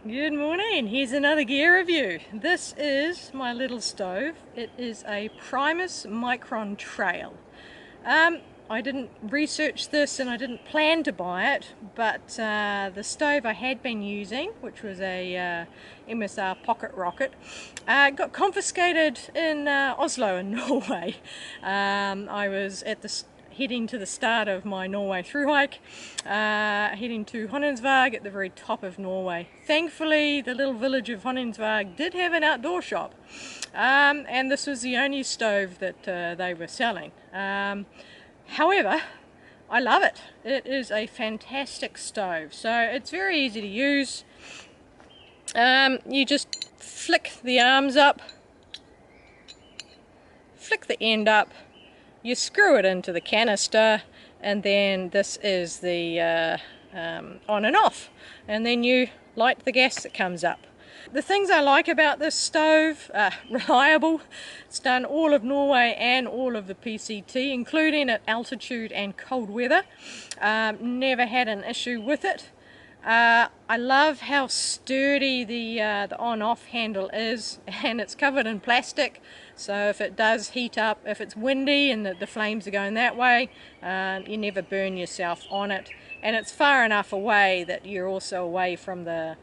Good morning. Here's another gear review. This is my little stove. It is a Primus Micron Trail. I didn't research this and I didn't plan to buy it, but the stove I had been using, which was a MSR pocket rocket, got confiscated in Oslo in Norway. I was at heading to the start of my Norway through hike, heading to Honningsvåg at the very top of Norway. Thankfully, the little village of Honningsvåg did have an outdoor shop, and this was the only stove that they were selling. However, I love it. It is a fantastic stove. So it's very easy to use. You just flick the arms up, flick the end up, you screw it into the canister, and then this is the on and off, and then you light the gas that comes up. The things I like about this stove are reliable. It's done all of Norway and all of the PCT, including at altitude and cold weather. Never had an issue with it. I love how sturdy the on-off handle is, and it's covered in plastic, so if it does heat up, if it's windy and the flames are going that way, you never burn yourself on it. And it's far enough away that you're also away from the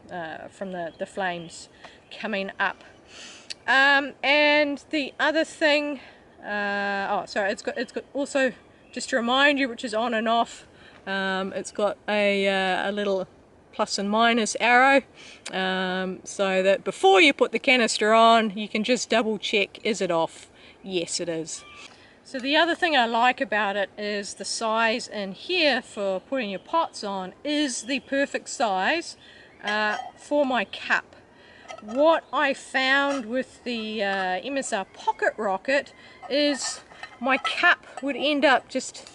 flames coming up. And the other thing, it's got also, just to remind you, which is on and off, it's got a little plus and minus arrow, so that before you put the canister on, you can just double check, is it off? Yes, it is. So the other thing I like about it is the size in here for putting your pots on is the perfect size for my cup. What I found with the MSR pocket rocket is my cup would end up just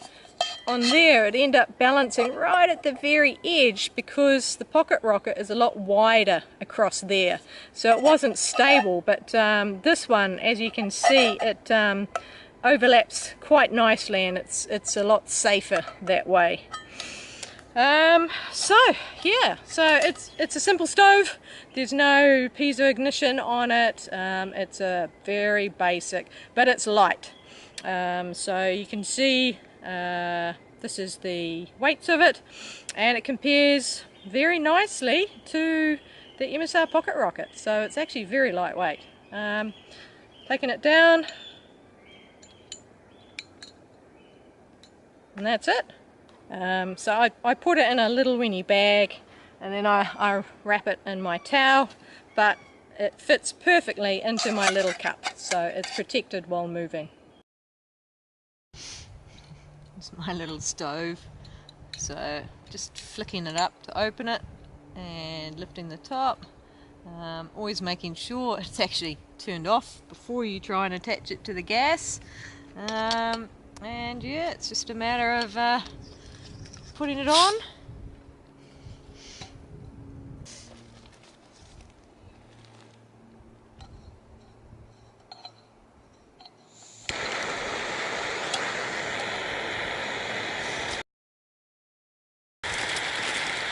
on there. It'd end up balancing right at the very edge because the pocket rocket is a lot wider across there. So it wasn't stable, but this one, as you can see, it overlaps quite nicely, and it's a lot safer that way. So it's a simple stove. There's no piezo ignition on it. It's a very basic, but it's light. So you can see this is the weights of it, and it compares very nicely to the MSR pocket rocket. So it's actually very lightweight. Taking it down, and that's it. So I put it in a little weeny bag, and then I wrap it in my towel, but it fits perfectly into my little cup, so it's protected while moving. It's my little stove, so just flicking it up to open it and lifting the top, always making sure it's actually turned off before you try and attach it to the gas. And yeah, it's just a matter of putting it on.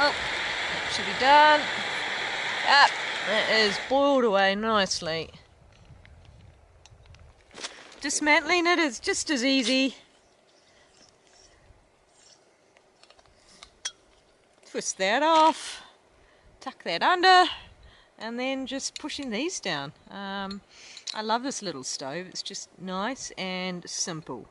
Oh, that should be done. Ah, that is boiled away nicely. Dismantling it is just as easy. Twist that off, tuck that under, and then just pushing these down. I love this little stove. It's just nice and simple.